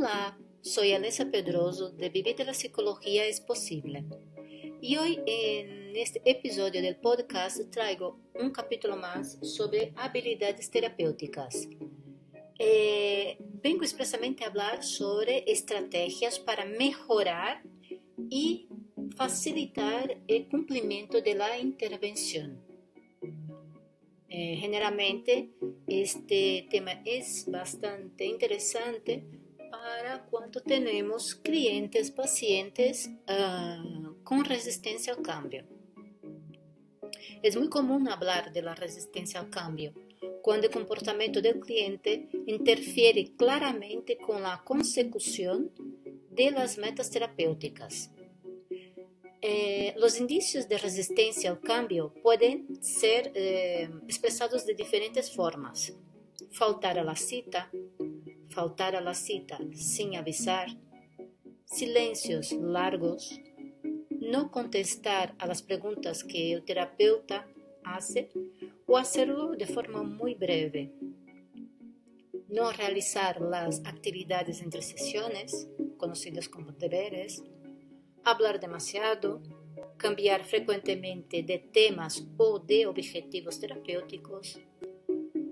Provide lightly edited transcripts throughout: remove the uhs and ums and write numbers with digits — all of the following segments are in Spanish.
Hola, soy Alessa Pedroso de Vivir de la Psicología es Posible. Y hoy en este episodio del podcast traigo un capítulo más sobre habilidades terapéuticas. Vengo expresamente a hablar sobre estrategias para mejorar y facilitar el cumplimiento de la intervención. Generalmente este tema es bastante interesante para cuando tenemos clientes, pacientes con resistencia al cambio. Es muy común hablar de la resistencia al cambio cuando el comportamiento del cliente interfiere claramente con la consecución de las metas terapéuticas. Los indicios de resistencia al cambio pueden ser expresados de diferentes formas. Faltar a la cita sin avisar, silencios largos, no contestar a las preguntas que el terapeuta hace o hacerlo de forma muy breve, no realizar las actividades entre sesiones, conocidas como deberes, hablar demasiado, cambiar frecuentemente de temas o de objetivos terapéuticos,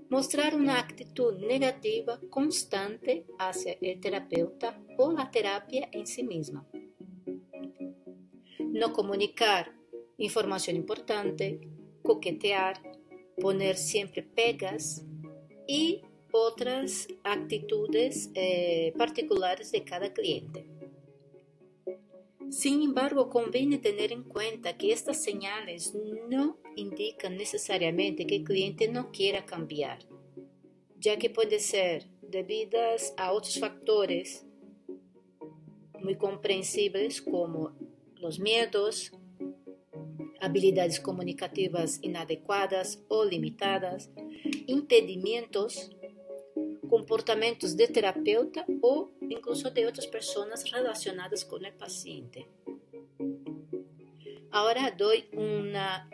mostrar una actitud negativa constante hacia el terapeuta o la terapia en sí misma, no comunicar información importante, coquetear, poner siempre pegas y otras actitudes particulares de cada cliente. Sin embargo, conviene tener en cuenta que estas señales no indican necesariamente que el cliente no quiera cambiar, ya que pueden ser debidas a otros factores muy comprensibles como los miedos, habilidades comunicativas inadecuadas o limitadas, impedimentos, comportamientos de terapeuta o incluso de otras personas relacionadas con el paciente. Ahora doy una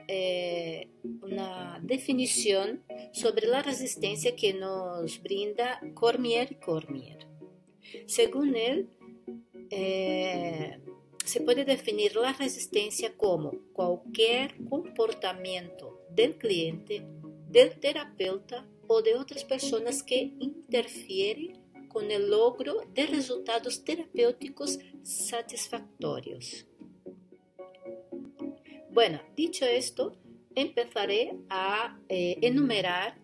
definición sobre la resistencia que nos brinda Cormier. Según él, se puede definir la resistencia como cualquier comportamiento del cliente, del terapeuta o de otras personas que interfieren con el logro de resultados terapéuticos satisfactorios. Bueno, dicho esto, empezaré a enumerar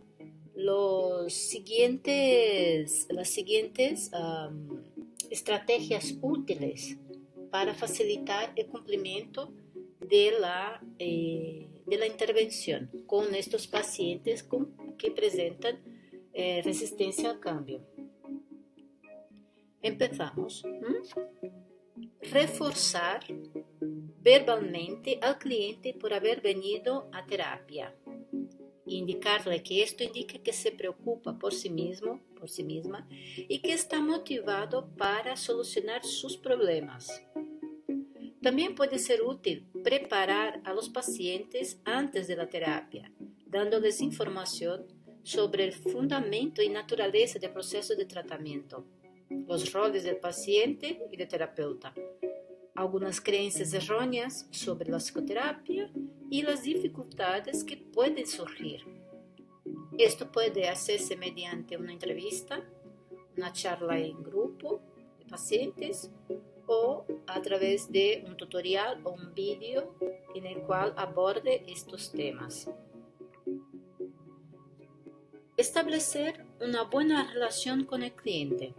las siguientes estrategias útiles para facilitar el cumplimiento de la intervención con estos pacientes que presentan resistencia al cambio. Empezamos. Reforzar verbalmente al cliente por haber venido a terapia. Indicarle que esto indica que se preocupa por sí mismo, por sí misma, y que está motivado para solucionar sus problemas. También puede ser útil preparar a los pacientes antes de la terapia, dándoles información sobre el fundamento y naturaleza del proceso de tratamiento, los roles del paciente y del terapeuta, algunas creencias erróneas sobre la psicoterapia y las dificultades que pueden surgir. Esto puede hacerse mediante una entrevista, una charla en grupo de pacientes o a través de un tutorial o un vídeo en el cual aborde estos temas. Establecer una buena relación con el cliente.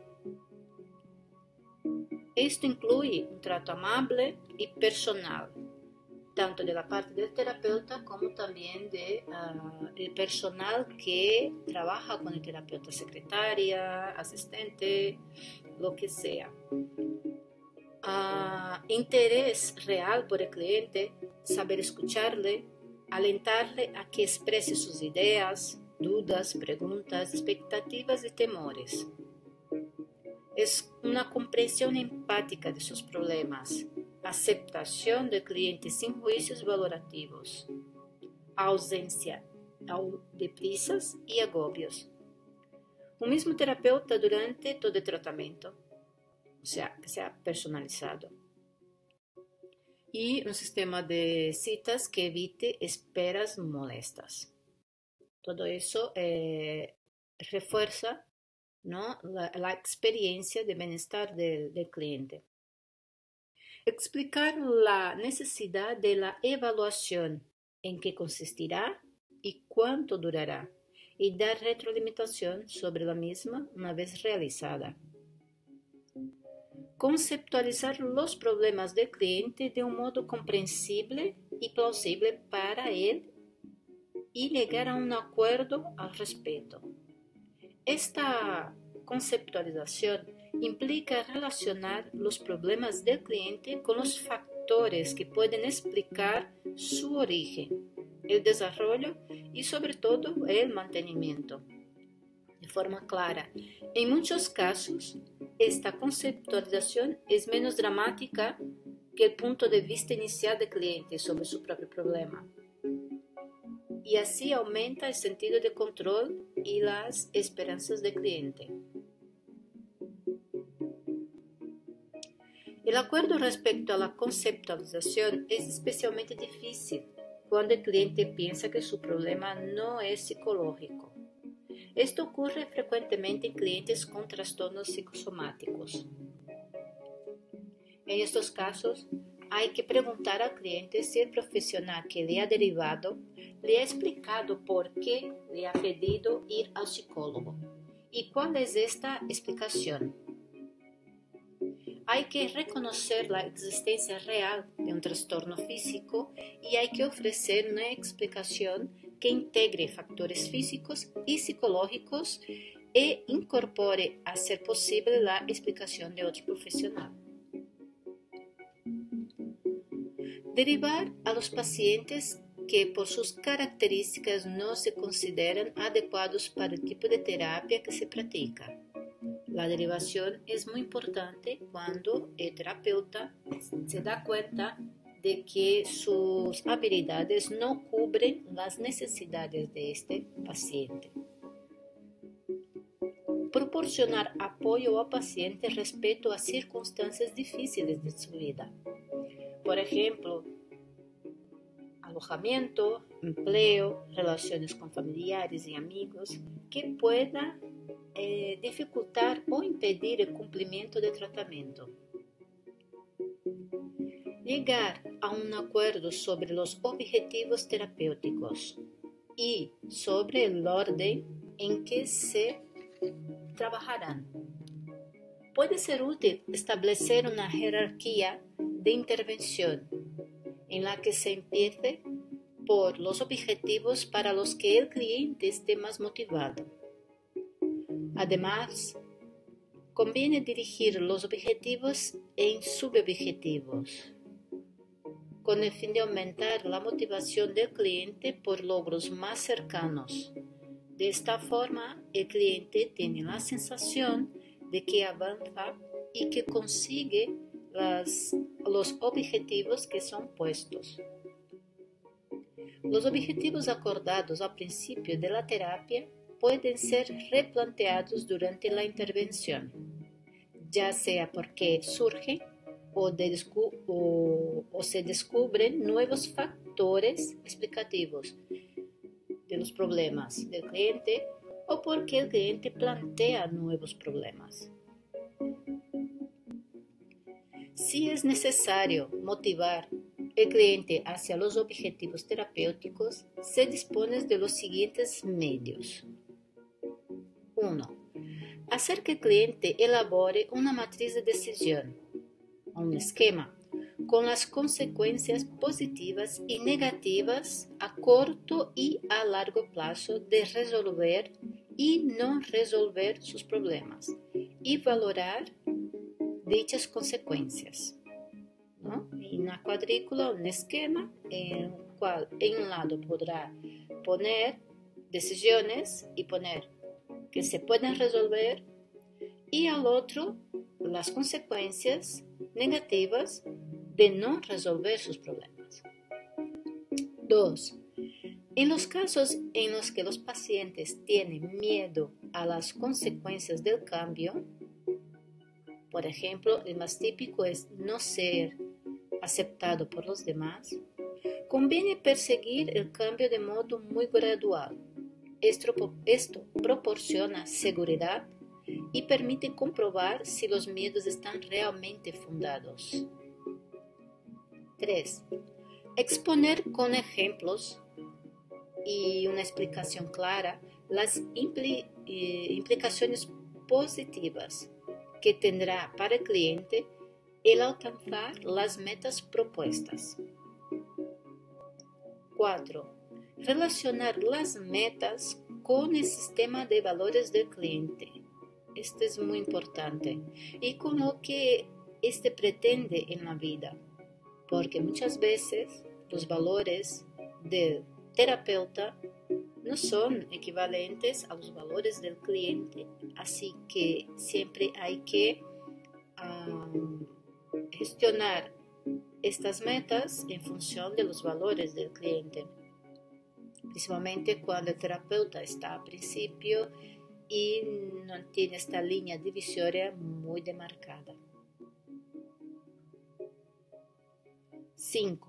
Esto incluye un trato amable y personal, tanto de la parte del terapeuta como también del personal que trabaja con el terapeuta, secretaria, asistente, lo que sea. Interés real por el cliente, saber escucharle, alentarle a que exprese sus ideas, dudas, preguntas, expectativas y temores. Es una comprensión empática de sus problemas, aceptación del cliente sin juicios valorativos, ausencia de prisas y agobios. O mismo terapeuta durante todo el tratamiento. o sea, que sea personalizado. Y un sistema de citas que evite esperas molestas. Todo eso refuerza, ¿no?, la experiencia de bienestar del cliente. Explicar la necesidad de la evaluación, en qué consistirá y cuánto durará, y dar retroalimentación sobre la misma una vez realizada. Conceptualizar los problemas del cliente de un modo comprensible y plausible para él y llegar a un acuerdo al respecto. Esta conceptualización implica relacionar los problemas del cliente con los factores que pueden explicar su origen, el desarrollo y sobre todo el mantenimiento. De forma clara, en muchos casos, esta conceptualización es menos dramática que el punto de vista inicial del cliente sobre su propio problema. Y así aumenta el sentido de control y las esperanzas del cliente. El acuerdo respecto a la conceptualización es especialmente difícil cuando el cliente piensa que su problema no es psicológico. Esto ocurre frecuentemente en clientes con trastornos psicosomáticos. En estos casos, hay que preguntar al cliente si el profesional que le ha derivado le ha explicado por qué le ha pedido ir al psicólogo y cuál es esta explicación. Hay que reconocer la existencia real de un trastorno físico y hay que ofrecer una explicación que integre factores físicos y psicológicos e incorpore, a ser posible, la explicación de otro profesional. Derivar a los pacientes que por sus características no se consideran adecuados para el tipo de terapia que se practica. La derivación es muy importante cuando el terapeuta se da cuenta de que sus habilidades no cubren las necesidades de este paciente. Proporcionar apoyo al paciente respecto a circunstancias difíciles de su vida. Por ejemplo, alojamiento, empleo, relaciones con familiares y amigos que pueda dificultar o impedir el cumplimiento del tratamiento. Llegar a un acuerdo sobre los objetivos terapéuticos y sobre el orden en que se trabajarán. Puede ser útil establecer una jerarquía de intervención en la que se empiece por los objetivos para los que el cliente esté más motivado. Además, conviene dirigir los objetivos en subobjetivos, con el fin de aumentar la motivación del cliente por logros más cercanos. De esta forma, el cliente tiene la sensación de que avanza y que consigue los objetivos que son puestos. Los objetivos acordados al principio de la terapia pueden ser replanteados durante la intervención, ya sea porque surgen o se descubren nuevos factores explicativos de los problemas del cliente o porque el cliente plantea nuevos problemas. Si es necesario motivar el cliente hacia los objetivos terapéuticos, se dispone de los siguientes medios. 1. Hacer que el cliente elabore una matriz de decisión, un esquema, con las consecuencias positivas y negativas a corto y a largo plazo de resolver y no resolver sus problemas y valorar dichas consecuencias, ¿no? En la cuadrícula, un esquema en el cual en un lado podrá poner decisiones y poner que se pueden resolver y al otro las consecuencias negativas de no resolver sus problemas. 2. En los casos en los que los pacientes tienen miedo a las consecuencias del cambio, por ejemplo, el más típico es no ser aceptado por los demás, conviene perseguir el cambio de modo muy gradual. Esto proporciona seguridad y permite comprobar si los miedos están realmente fundados. 3. Exponer con ejemplos y una explicación clara las implicaciones positivas que tendrá para el cliente el alcanzar las metas propuestas. 4. Relacionar las metas con el sistema de valores del cliente. Esto es muy importante. Y con lo que éste pretende en la vida. Porque muchas veces los valores del terapeuta no son equivalentes a los valores del cliente. Así que siempre hay que gestionar estas metas en función de los valores del cliente, principalmente cuando el terapeuta está a principio y no tiene esta línea divisoria muy demarcada. 5.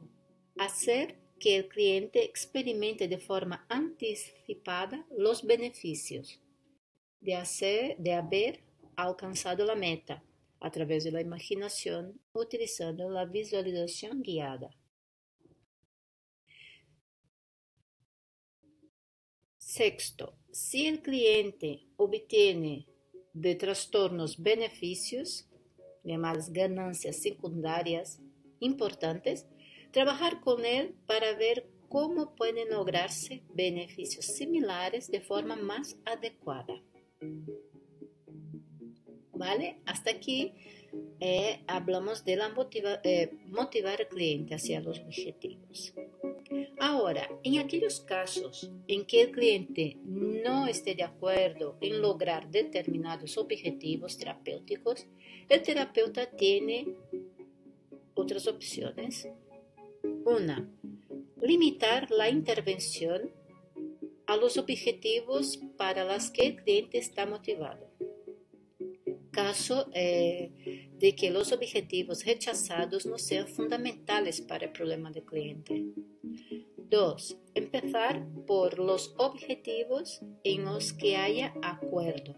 Hacer que el cliente experimente de forma anticipada los beneficios de haber alcanzado la meta a través de la imaginación, utilizando la visualización guiada. 6. Si el cliente obtiene de trastornos beneficios, llamadas ganancias secundarias importantes, trabajar con él para ver cómo pueden lograrse beneficios similares de forma más adecuada. ¿Vale? Hasta aquí hablamos de motivar al cliente hacia los objetivos. Ahora, en aquellos casos en que el cliente no esté de acuerdo en lograr determinados objetivos terapéuticos, el terapeuta tiene otras opciones. 1. Limitar la intervención a los objetivos para los que el cliente está motivado. Caso de que los objetivos rechazados no sean fundamentales para el problema del cliente. 2. Empezar por los objetivos en los que haya acuerdo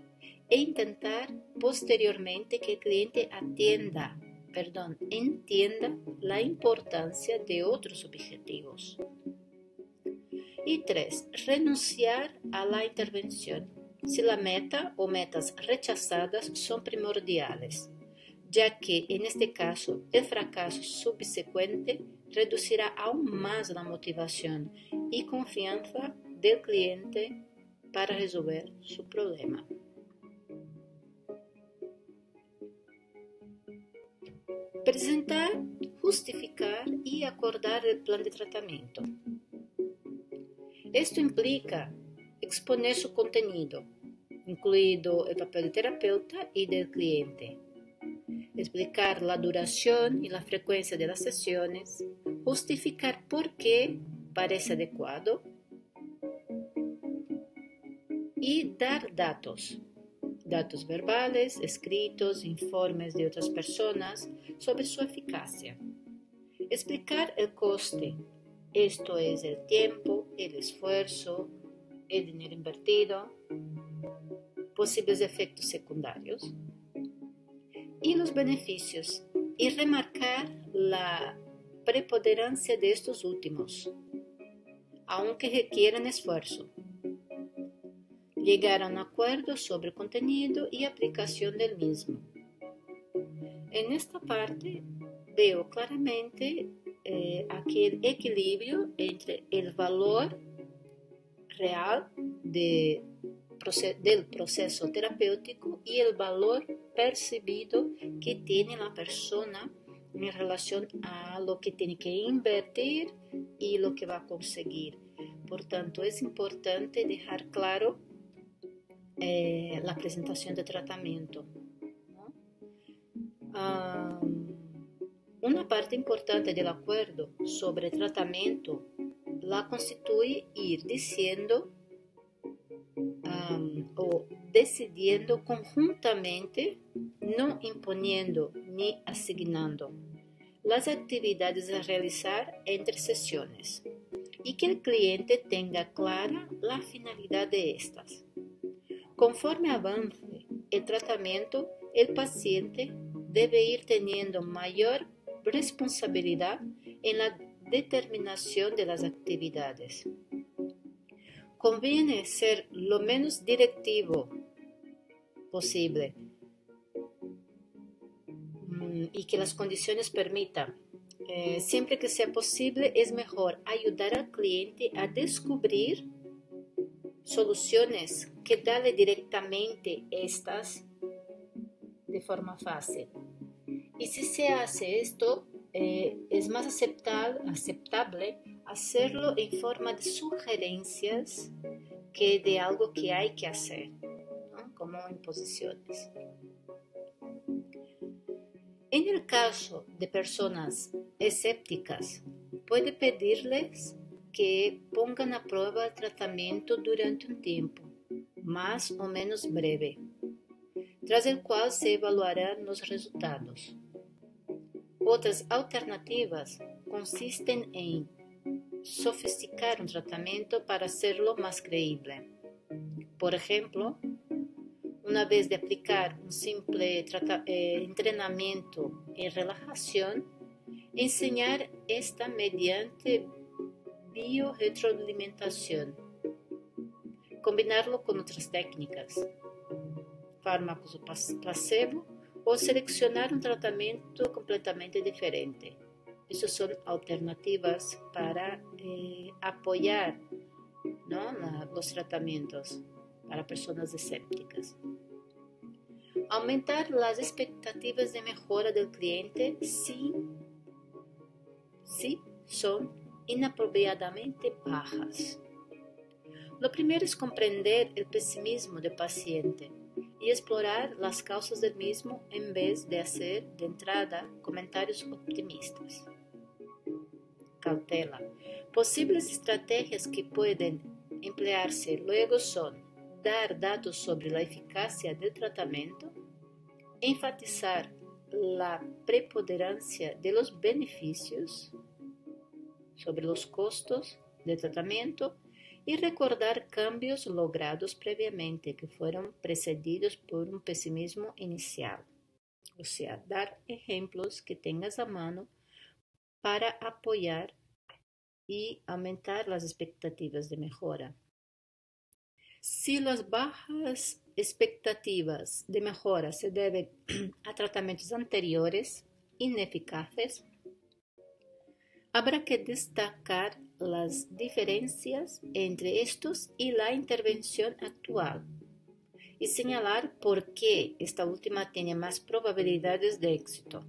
e intentar posteriormente que el cliente entienda la importancia de otros objetivos. Y 3. Renunciar a la intervención si la meta o metas rechazadas son primordiales, ya que en este caso el fracaso subsecuente reducirá aún más la motivación y confianza del cliente para resolver su problema. Presentar, justificar y acordar el plan de tratamiento. Esto implica exponer su contenido, incluido el papel del terapeuta y del cliente. Explicar la duración y la frecuencia de las sesiones, justificar por qué parece adecuado y dar datos verbales, escritos, informes de otras personas sobre su eficacia. Explicar el coste, esto es el tiempo, el esfuerzo, el dinero invertido, posibles efectos secundarios y los beneficios, y remarcar la preponderancia de estos últimos, aunque requieran esfuerzo. Llegar a un acuerdo sobre contenido y aplicación del mismo. En esta parte veo claramente aquel equilibrio entre el valor real del proceso terapéutico y el valor percibido que tiene la persona en relación a lo que tiene que invertir y lo que va a conseguir. Por tanto, es importante dejar claro la presentación de tratamiento, ¿no? Una parte importante del acuerdo sobre tratamiento la constituye ir diciendo o decidiendo conjuntamente no imponiendo ni asignando las actividades a realizar entre sesiones y que el cliente tenga clara la finalidad de estas. Conforme avance el tratamiento, el paciente debe ir teniendo mayor responsabilidad en la determinación de las actividades. Conviene ser lo menos directivo posible y que las condiciones permitan. Siempre que sea posible, es mejor ayudar al cliente a descubrir soluciones que darle directamente estas de forma fácil. Y si se hace esto, es más aceptable hacerlo en forma de sugerencias que de algo que hay que hacer, ¿no? Como imposiciones. En el caso de personas escépticas, puede pedirles que pongan a prueba el tratamiento durante un tiempo, más o menos breve, tras el cual se evaluarán los resultados. Otras alternativas consisten en sofisticar un tratamiento para hacerlo más creíble. Por ejemplo, una vez de aplicar un simple entrenamiento en relajación, enseñar esta mediante biorretroalimentación, combinarlo con otras técnicas, fármacos placebo, o seleccionar un tratamiento completamente diferente. Esas son alternativas para apoyar, ¿no?, los tratamientos para personas escépticas. Aumentar las expectativas de mejora del cliente si son inapropiadamente bajas. Lo primero es comprender el pesimismo del paciente y explorar las causas del mismo en vez de hacer de entrada comentarios optimistas. Cautela. Posibles estrategias que pueden emplearse luego son dar datos sobre la eficacia del tratamiento, enfatizar la preponderancia de los beneficios sobre los costos del tratamiento y recordar cambios logrados previamente que fueron precedidos por un pesimismo inicial. O sea, dar ejemplos que tengas a mano para apoyar y aumentar las expectativas de mejora. Si las bajas expectativas de mejora se deben a tratamientos anteriores ineficaces, habrá que destacar las diferencias entre estos y la intervención actual y señalar por qué esta última tiene más probabilidades de éxito.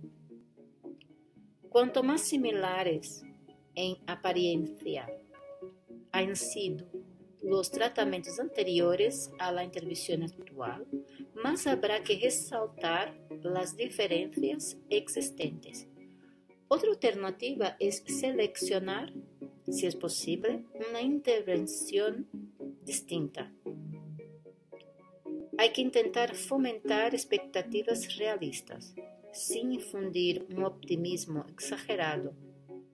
Cuanto más similares en apariencia han sido los tratamientos anteriores a la intervención actual, más habrá que resaltar las diferencias existentes. Otra alternativa es seleccionar, si es posible, una intervención distinta. Hay que intentar fomentar expectativas realistas, sin infundir un optimismo exagerado.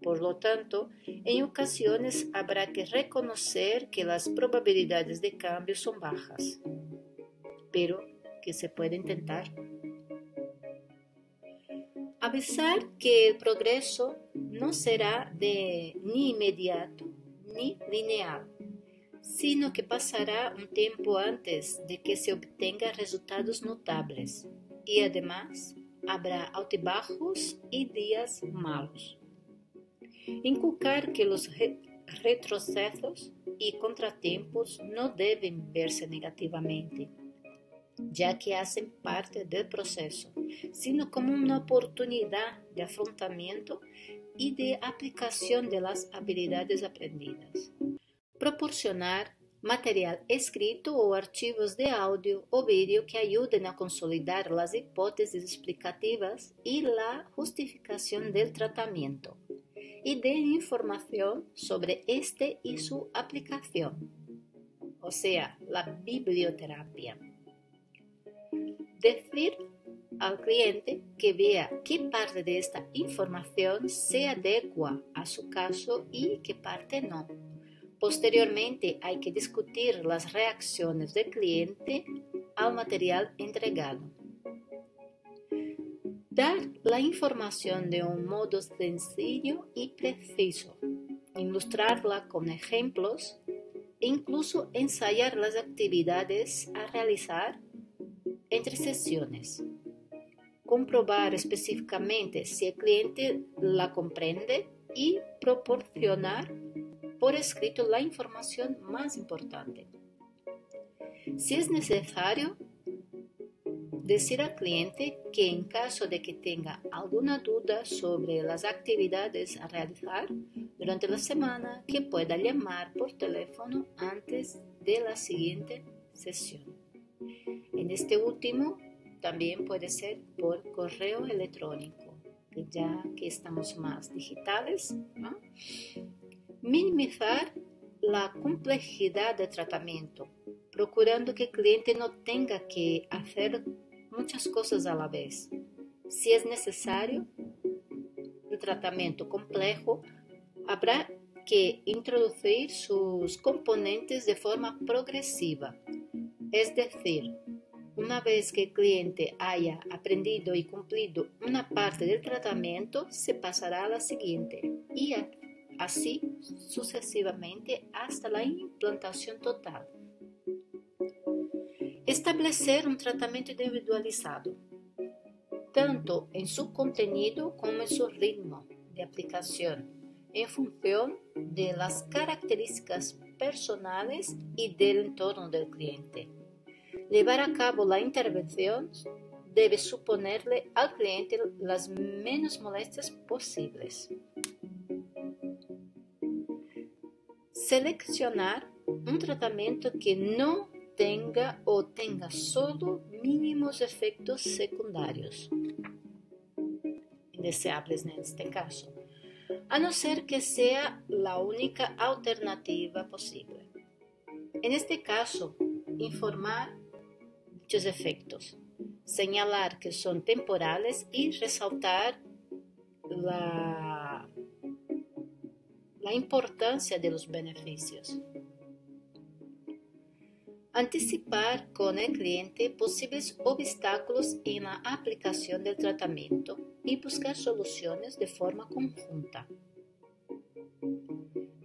Por lo tanto, en ocasiones habrá que reconocer que las probabilidades de cambio son bajas, pero que se puede intentar. Avisar que el progreso no será ni inmediato ni lineal, sino que pasará un tiempo antes de que se obtengan resultados notables y además habrá altibajos y días malos. Inculcar que los retrocesos y contratiempos no deben verse negativamente, ya que hacen parte del proceso, sino como una oportunidad de afrontamiento y de aplicación de las habilidades aprendidas. Proporcionar material escrito o archivos de audio o vídeo que ayuden a consolidar las hipótesis explicativas y la justificación del tratamiento, y den información sobre este y su aplicación, o sea, la biblioterapia. Decir al cliente que vea qué parte de esta información se adecua a su caso y qué parte no. Posteriormente hay que discutir las reacciones del cliente al material entregado. Dar la información de un modo sencillo y preciso, ilustrarla con ejemplos e incluso ensayar las actividades a realizar entre sesiones. Comprobar específicamente si el cliente la comprende y proporcionar por escrito la información más importante. Si es necesario, decir al cliente que en caso de que tenga alguna duda sobre las actividades a realizar durante la semana, que pueda llamar por teléfono antes de la siguiente sesión. En este último, también puede ser por correo electrónico, ya que estamos más digitales, ¿no? Minimizar la complejidad del tratamiento, procurando que el cliente no tenga que hacer muchas cosas a la vez. Si es necesario un tratamiento complejo, habrá que introducir sus componentes de forma progresiva. Es decir, una vez que el cliente haya aprendido y cumplido una parte del tratamiento, se pasará a la siguiente y así sucesivamente hasta la implantación total. Establecer un tratamiento individualizado, tanto en su contenido como en su ritmo de aplicación, en función de las características personales y del entorno del cliente. Llevar a cabo la intervención debe suponerle al cliente las menos molestias posibles. Seleccionar un tratamiento que no tenga o tenga solo mínimos efectos secundarios, indeseables en este caso, a no ser que sea la única alternativa posible. En este caso, informar dichos efectos, señalar que son temporales y resaltar la importancia de los beneficios. Anticipar con el cliente posibles obstáculos en la aplicación del tratamiento y buscar soluciones de forma conjunta.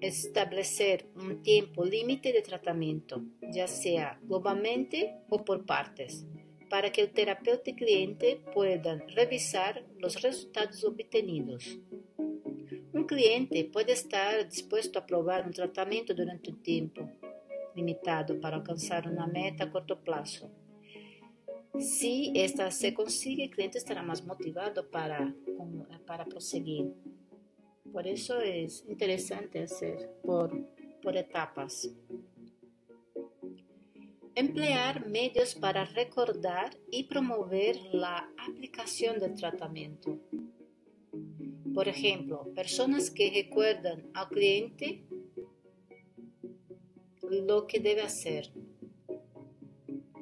Establecer un tiempo límite de tratamiento, ya sea globalmente o por partes, para que el terapeuta y cliente puedan revisar los resultados obtenidos. Un cliente puede estar dispuesto a probar un tratamiento durante un tiempo limitado para alcanzar una meta a corto plazo. Si esta se consigue, el cliente estará más motivado para proseguir. Por eso es interesante hacer por etapas. Emplear medios para recordar y promover la aplicación del tratamiento. Por ejemplo, personas que recuerdan al cliente lo que debe hacer.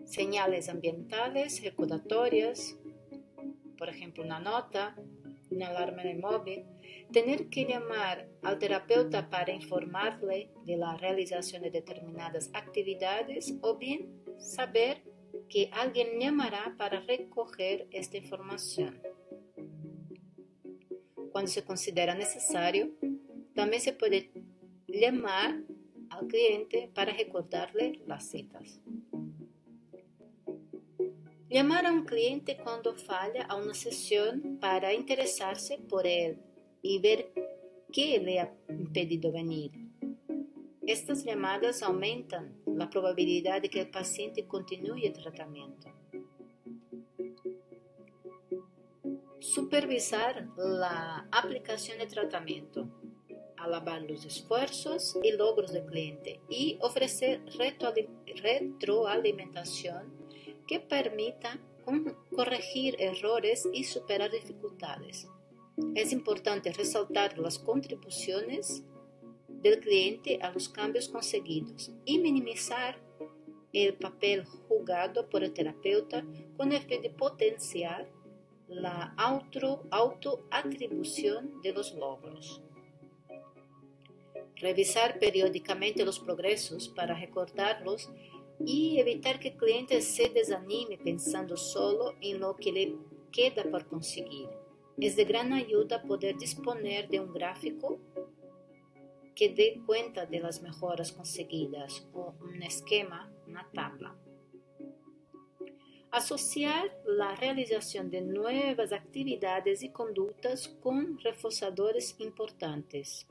Señales ambientales, recordatorias, por ejemplo, una nota, una alarma en el móvil. Tener que llamar al terapeuta para informarle de la realización de determinadas actividades o bien saber que alguien llamará para recoger esta información. Cuando se considera necesario, también se puede llamar al cliente para recordarle las citas. Llamar a un cliente cuando falla a una sesión para interesarse por él y ver qué le ha impedido venir. Estas llamadas aumentan la probabilidad de que el paciente continúe el tratamiento. Supervisar la aplicación del tratamiento, alabar los esfuerzos y logros del cliente y ofrecer retroalimentación que permita corregir errores y superar dificultades. Es importante resaltar las contribuciones del cliente a los cambios conseguidos y minimizar el papel jugado por el terapeuta con el fin de potenciar la autoatribución de los logros. Revisar periódicamente los progresos para recordarlos y evitar que el cliente se desanime pensando solo en lo que le queda por conseguir. Es de gran ayuda poder disponer de un gráfico que dé cuenta de las mejoras conseguidas o un esquema, una tabla. Asociar la realización de nuevas actividades y conductas con reforzadores importantes.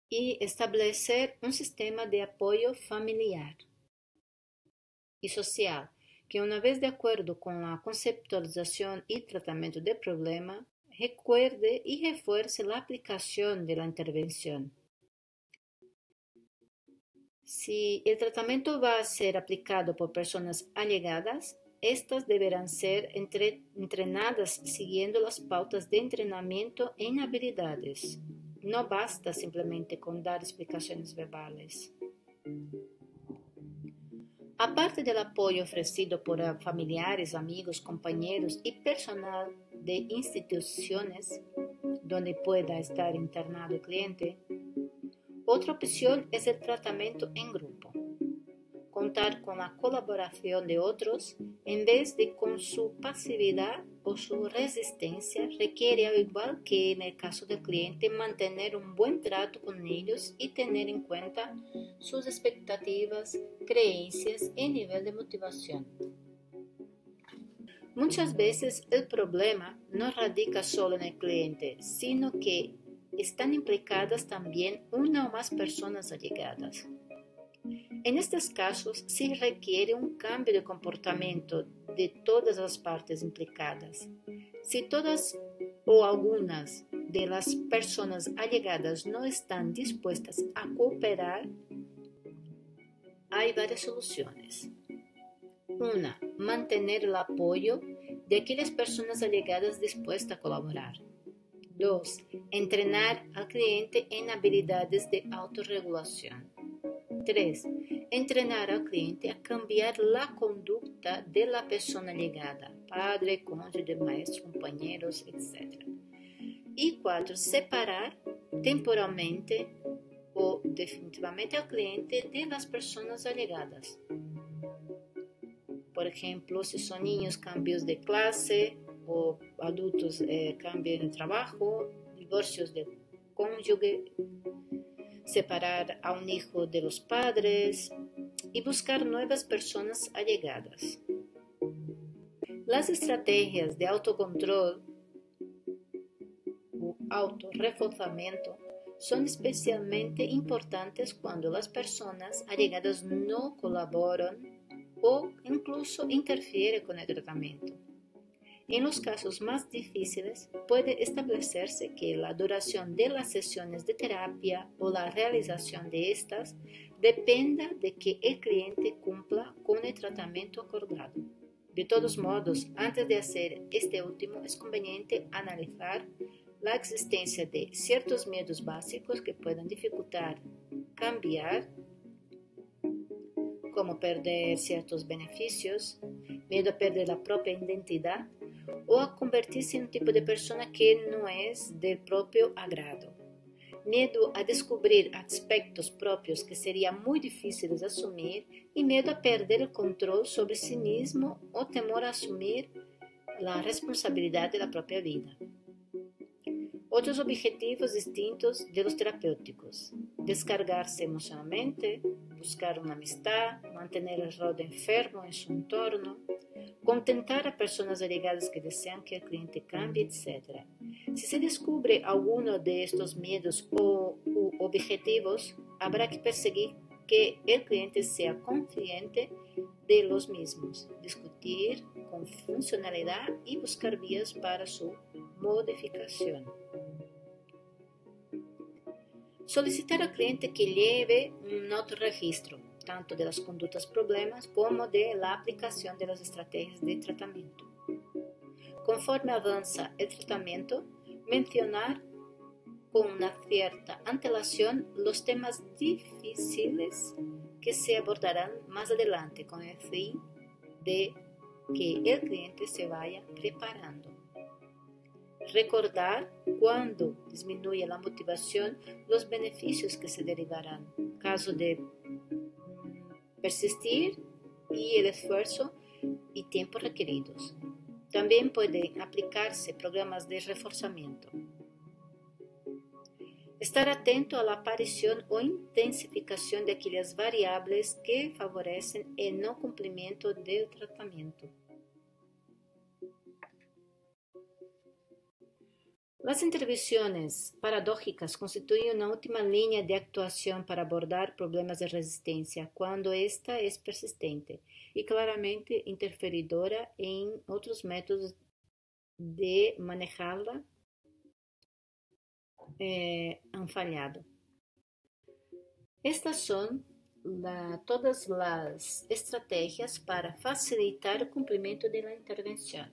Y establecer un sistema de apoyo familiar y social que, una vez de acuerdo con la conceptualización y tratamiento del problema, recuerde y refuerce la aplicación de la intervención. Si el tratamiento va a ser aplicado por personas allegadas, estas deberán ser entrenadas siguiendo las pautas de entrenamiento en habilidades. No basta simplemente con dar explicaciones verbales. Aparte del apoyo ofrecido por familiares, amigos, compañeros y personal de instituciones donde pueda estar internado el cliente, otra opción es el tratamiento en grupo. Contar con la colaboración de otros en vez de con su pasividad o su resistencia requiere, al igual que en el caso del cliente, mantener un buen trato con ellos y tener en cuenta sus expectativas, creencias y nivel de motivación. Muchas veces el problema no radica solo en el cliente, sino que están implicadas también una o más personas allegadas. En estos casos, se requiere un cambio de comportamiento de todas las partes implicadas. Si todas o algunas de las personas allegadas no están dispuestas a cooperar, hay varias soluciones. 1. Mantener el apoyo de aquellas personas allegadas dispuestas a colaborar. 2. Entrenar al cliente en habilidades de autorregulación. 3. Entrenar al cliente a cambiar la conducta de la persona allegada, padre, cónyuge, maestro, compañeros, etc. Y 4. Separar temporalmente o definitivamente al cliente de las personas allegadas. Por ejemplo, si son niños, cambios de clase, o adultos, cambios de trabajo, divorcios de cónyuge, separar a un hijo de los padres y buscar nuevas personas allegadas. Las estrategias de autocontrol o autorreforzamiento son especialmente importantes cuando las personas allegadas no colaboran o incluso interfieren con el tratamiento. En los casos más difíciles, puede establecerse que la duración de las sesiones de terapia o la realización de estas dependa de que el cliente cumpla con el tratamiento acordado. De todos modos, antes de hacer este último, es conveniente analizar la existencia de ciertos miedos básicos que puedan dificultar cambiar, como perder ciertos beneficios, miedo a perder la propia identidad o a convertirse en un tipo de persona que no es del propio agrado. Miedo a descubrir aspectos propios que serían muy difíciles de asumir y miedo a perder el control sobre sí mismo o temor a asumir la responsabilidad de la propia vida. Otros objetivos distintos de los terapéuticos: descargarse emocionalmente, buscar una amistad, mantener el rol de enfermo en su entorno, contentar a personas allegadas que desean que el cliente cambie, etc. Si se descubre alguno de estos miedos u objetivos, habrá que perseguir que el cliente sea consciente de los mismos, discutir con funcionalidad y buscar vías para su modificación. Solicitar al cliente que lleve un autorregistro, tanto de las conductas problemas como de la aplicación de las estrategias de tratamiento. Conforme avanza el tratamiento, mencionar con una cierta antelación los temas difíciles que se abordarán más adelante con el fin de que el cliente se vaya preparando. Recordar cuando disminuye la motivación los beneficios que se derivarán, caso de persistir y el esfuerzo y tiempo requeridos. También pueden aplicarse programas de reforzamiento. Estar atento a la aparición o intensificación de aquellas variables que favorecen el no cumplimiento del tratamiento. Las intervenciones paradójicas constituyen una última línea de actuación para abordar problemas de resistencia cuando ésta es persistente y claramente interferidora en otros métodos de manejarla han fallado. Estas son todas las estrategias para facilitar el cumplimiento de la intervención.